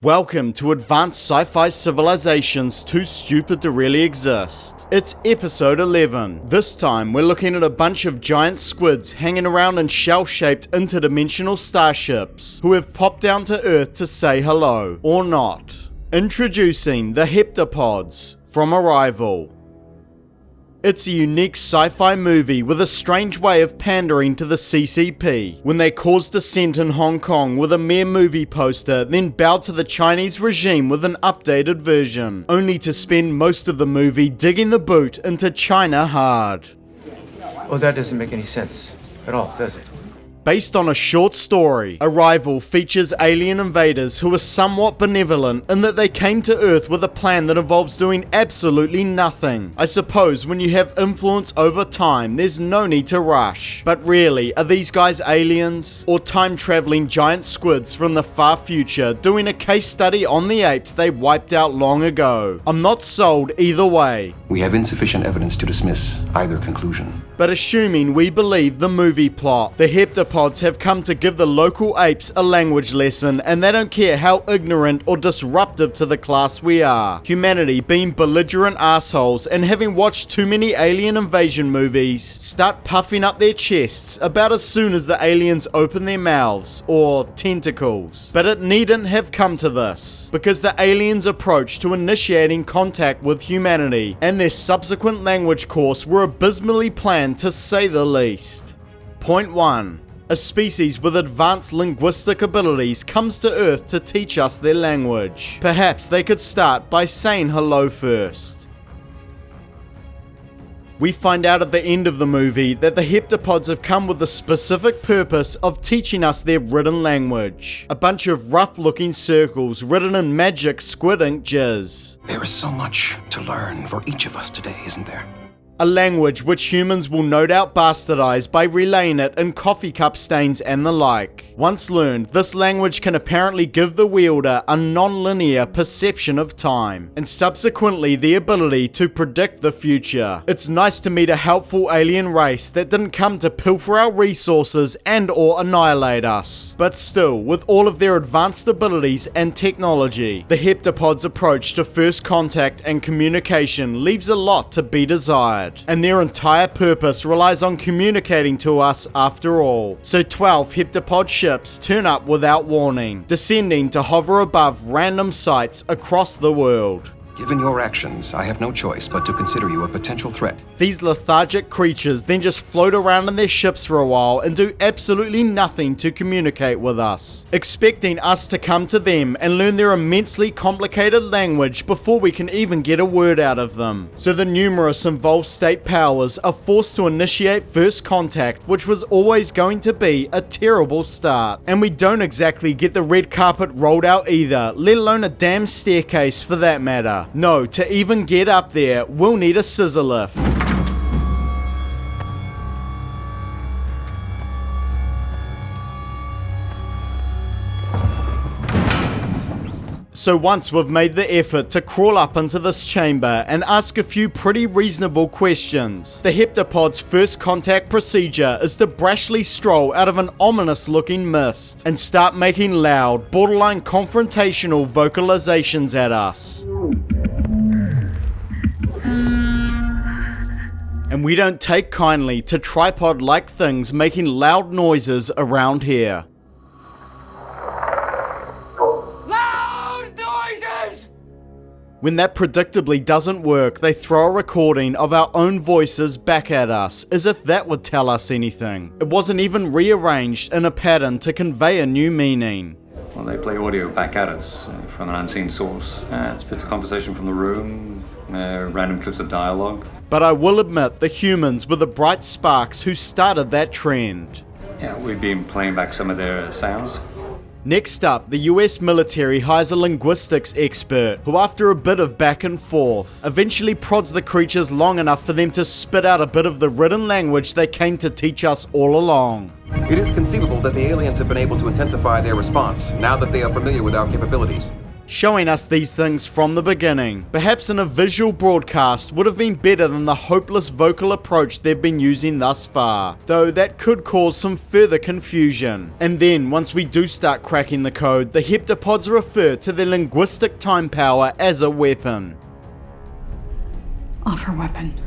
Welcome to Advanced Sci-Fi Civilisations Too Stupid to Really Exist. It's episode 11. This time we're looking at a bunch of giant squids hanging around in shell-shaped interdimensional starships who have popped down to Earth to say hello, or not. Introducing the Heptapods from Arrival. It's a unique sci-fi movie with a strange way of pandering to the CCP when they caused dissent in Hong Kong with a mere movie poster, then bowed to the Chinese regime with an updated version, only to spend most of the movie digging the boot into China hard. Well, that doesn't make any sense at all, does it? Based on a short story, Arrival features alien invaders who are somewhat benevolent in that they came to Earth with a plan that involves doing absolutely nothing. I suppose when you have influence over time, there's no need to rush. But really, are these guys aliens? Or time-traveling giant squids from the far future doing a case study on the apes they wiped out long ago? I'm not sold either way. We have insufficient evidence to dismiss either conclusion. But assuming we believe the movie plot, the Heptapods have come to give the local apes a language lesson, and they don't care how ignorant or disruptive to the class we are. Humanity being belligerent assholes and having watched too many alien invasion movies start puffing up their chests about as soon as the aliens open their mouths, or tentacles. But it needn't have come to this, because the aliens' approach to initiating contact with humanity and their subsequent language course were abysmally planned, to say the least. Point 1. A species with advanced linguistic abilities comes to Earth to teach us their language. Perhaps they could start by saying hello first. We find out at the end of the movie that the Heptapods have come with the specific purpose of teaching us their written language. A bunch of rough-looking circles written in magic squid ink jizz. There is so much to learn for each of us today, isn't there? A language which humans will no doubt bastardize by relaying it in coffee cup stains and the like. Once learned, this language can apparently give the wielder a non-linear perception of time, and subsequently the ability to predict the future. It's nice to meet a helpful alien race that didn't come to pilfer our resources and or annihilate us. But still, with all of their advanced abilities and technology, the Heptapods' approach to first contact and communication leaves a lot to be desired. And their entire purpose relies on communicating to us after all. So 12 Heptapod ships turn up without warning, descending to hover above random sites across the world. Given your actions, I have no choice but to consider you a potential threat. These lethargic creatures then just float around in their ships for a while and do absolutely nothing to communicate with us, expecting us to come to them and learn their immensely complicated language before we can even get a word out of them. So the numerous involved state powers are forced to initiate first contact, which was always going to be a terrible start. And we don't exactly get the red carpet rolled out either, let alone a damn staircase for that matter. No, to even get up there, we'll need a scissor lift. So once we've made the effort to crawl up into this chamber and ask a few pretty reasonable questions, the Heptapods' first contact procedure is to brashly stroll out of an ominous looking mist and start making loud, borderline confrontational vocalizations at us. And we don't take kindly to tripod-like things making loud noises around here. Loud noises! When that predictably doesn't work, they throw a recording of our own voices back at us, as if that would tell us anything. It wasn't even rearranged in a pattern to convey a new meaning. Well, they play audio back at us from an unseen source. It's bits of conversation from the room, random clips of dialogue. But I will admit, the humans were the bright sparks who started that trend. Yeah, we've been playing back some of their sounds. Next up, the US military hires a linguistics expert who, after a bit of back and forth, eventually prods the creatures long enough for them to spit out a bit of the written language they came to teach us all along. It is conceivable that the aliens have been able to intensify their response now that they are familiar with our capabilities. showing us these things from the beginning. Perhaps in a visual broadcast would have been better than the hopeless vocal approach they've been using thus far, though that could cause some further confusion. And then, once we do start cracking the code, the heptapods refer to their linguistic time power as a weapon. Offer weapon.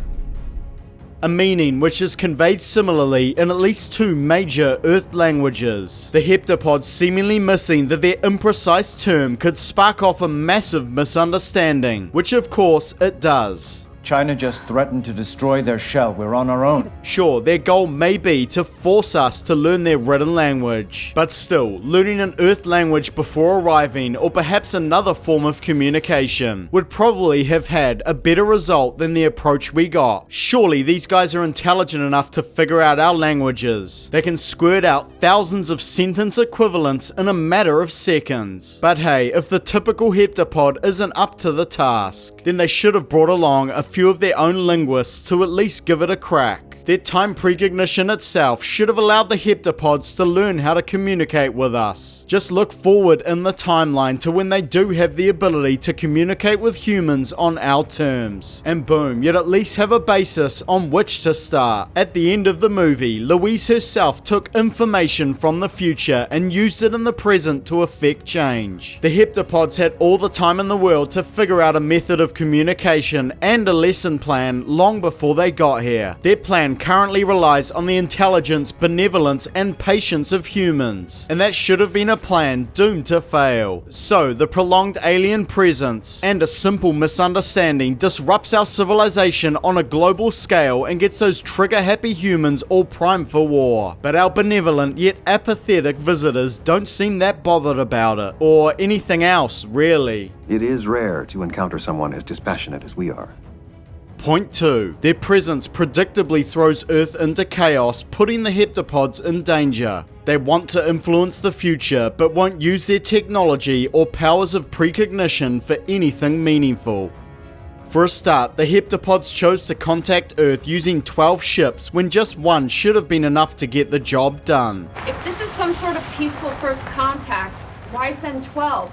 A meaning which is conveyed similarly in at least 2 major Earth languages. The heptapods seemingly missing that their imprecise term could spark off a massive misunderstanding, which of course it does. China just threatened to destroy their shell. We're on our own. Sure, their goal may be to force us to learn their written language, but still, learning an Earth language before arriving, or perhaps another form of communication, would probably have had a better result than the approach we got. Surely these guys are intelligent enough to figure out our languages. They can squirt out thousands of sentence equivalents in a matter of seconds. But hey, if the typical heptapod isn't up to the task, then they should have brought along a few of their own linguists to at least give it a crack. Their time precognition itself should have allowed the heptapods to learn how to communicate with us. Just look forward in the timeline to when they do have the ability to communicate with humans on our terms. And boom, you'd at least have a basis on which to start. At the end of the movie, Louise herself took information from the future and used it in the present to effect change. The heptapods had all the time in the world to figure out a method of communication and a lesson plan long before they got here. Their plan currently relies on the intelligence, benevolence, and patience of humans, and that should have been a plan doomed to fail. So, the prolonged alien presence and a simple misunderstanding disrupts our civilization on a global scale and gets those trigger-happy humans all primed for war. But our benevolent yet apathetic visitors don't seem that bothered about it, or anything else, really. It is rare to encounter someone as dispassionate as we are. Point 2. Their presence predictably throws Earth into chaos, putting the heptapods in danger. They want to influence the future, but won't use their technology or powers of precognition for anything meaningful. For a start, the heptapods chose to contact Earth using 12 ships when just one should have been enough to get the job done. If this is some sort of peaceful first contact, why send 12?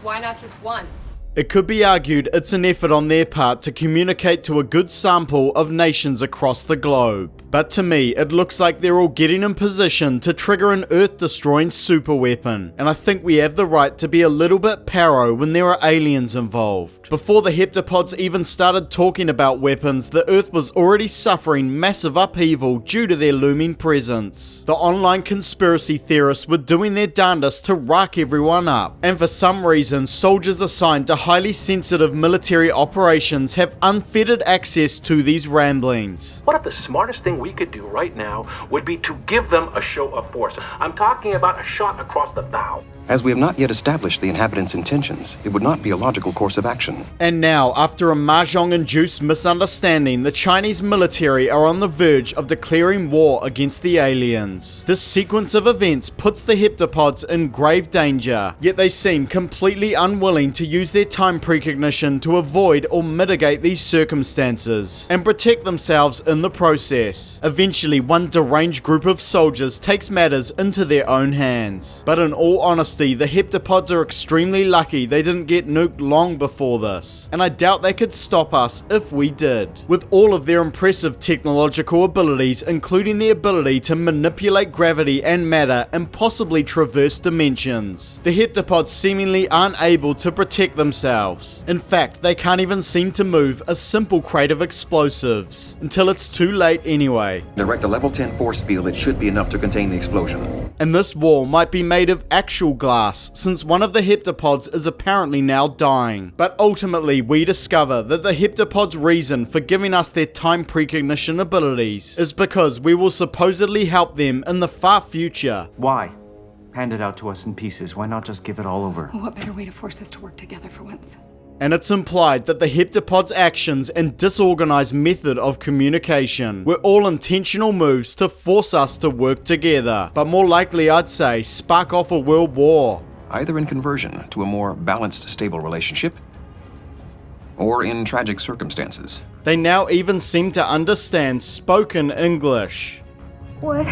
Why not just one? It could be argued it's an effort on their part to communicate to a good sample of nations across the globe. But to me, it looks like they're all getting in position to trigger an Earth-destroying superweapon, and I think we have the right to be a little bit paro when there are aliens involved. Before the heptapods even started talking about weapons, the Earth was already suffering massive upheaval due to their looming presence. The online conspiracy theorists were doing their darndest to rock everyone up, and for some reason, soldiers assigned to highly sensitive military operations have unfettered access to these ramblings. What if the smartest thing we could do right now would be to give them a show of force? I'm talking about a shot across the bow. As we have not yet established the inhabitants' intentions, it would not be a logical course of action. And now, after a mahjong-induced misunderstanding, the Chinese military are on the verge of declaring war against the aliens. This sequence of events puts the heptapods in grave danger, yet they seem completely unwilling to use their time precognition to avoid or mitigate these circumstances, and protect themselves in the process. Eventually, one deranged group of soldiers takes matters into their own hands. But in all honesty, the heptapods are extremely lucky they didn't get nuked long before this, and I doubt they could stop us if we did. With all of their impressive technological abilities, including the ability to manipulate gravity and matter and possibly traverse dimensions, the heptapods seemingly aren't able to protect themselves. In fact, they can't even seem to move a simple crate of explosives, until it's too late anyway. Direct a level 10 force field, it should be enough to contain the explosion. And this wall might be made of actual glass, since one of the heptapods is apparently now dying. But ultimately, we discover that the heptapods' reason for giving us their time precognition abilities is because we will supposedly help them in the far future. Why? Hand it out to us in pieces. Why not just give it all over? What better way to force us to work together for once? And it's implied that the heptapods' actions and disorganized method of communication were all intentional moves to force us to work together, but more likely I'd say spark off a world war. Either in conversion to a more balanced, stable relationship, or in tragic circumstances. They now even seem to understand spoken English. What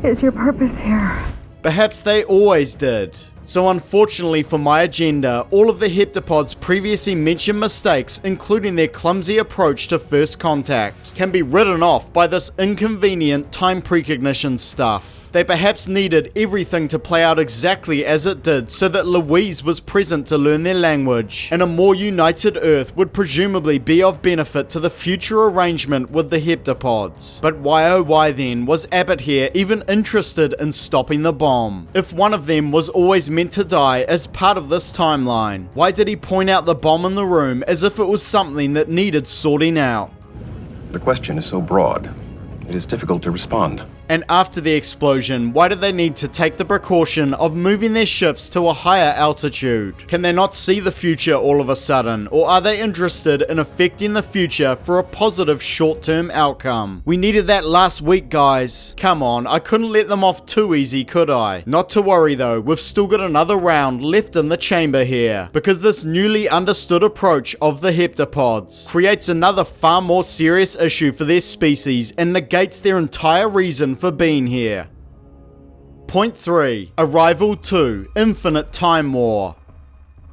is your purpose here? Perhaps they always did. So unfortunately for my agenda, all of the Heptapods' previously mentioned mistakes, including their clumsy approach to first contact, can be written off by this inconvenient time precognition stuff. They perhaps needed everything to play out exactly as it did so that Louise was present to learn their language, and a more united Earth would presumably be of benefit to the future arrangement with the Heptapods. But why oh why then was Abbott here even interested in stopping the bomb? If one of them was always meant to die as part of this timeline, why did he point out the bomb in the room as if it was something that needed sorting out? The question is so broad, it is difficult to respond. And after the explosion, why did they need to take the precaution of moving their ships to a higher altitude? Can they not see the future all of a sudden? Or are they interested in affecting the future for a positive short-term outcome? We needed that last week, guys. Come on, I couldn't let them off too easy, could I? Not to worry though, we've still got another round left in the chamber here, because this newly understood approach of the Heptapods creates another far more serious issue for their species and negates their entire reason for being here. Point 3. Arrival 2. Infinite Time War.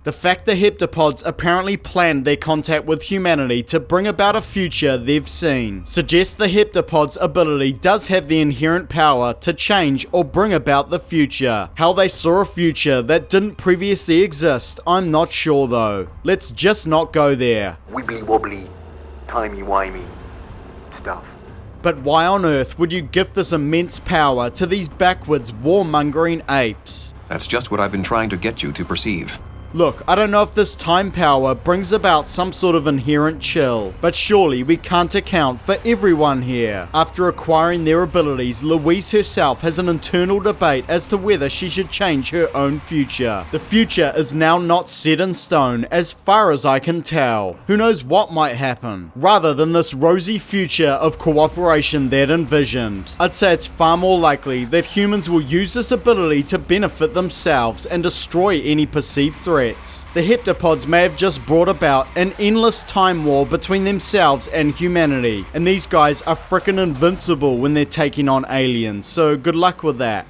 The fact the Heptapods apparently planned their contact with humanity to bring about a future they've seen suggests the Heptapods' ability does have the inherent power to change or bring about the future. How they saw a future that didn't previously exist, I'm not sure though. Let's just not go there. Wibbly wobbly, timey-wimey stuff. But why on earth would you gift this immense power to these backwards warmongering apes? That's just what I've been trying to get you to perceive. Look, I don't know if this time power brings about some sort of inherent chill, but surely we can't account for everyone here. After acquiring their abilities, Louise herself has an internal debate as to whether she should change her own future. The future is now not set in stone as far as I can tell. Who knows what might happen? Rather than this rosy future of cooperation they'd envisioned, I'd say it's far more likely that humans will use this ability to benefit themselves and destroy any perceived threat. The Heptapods may have just brought about an endless time war between themselves and humanity, and these guys are frickin' invincible when they're taking on aliens, so good luck with that.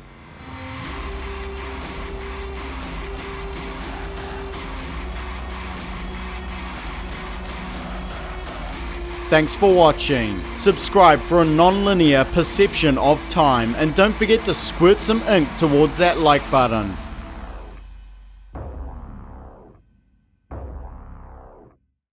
Thanks for watching. Subscribe for a non-linear perception of time, and don't forget to squirt some ink towards that like button.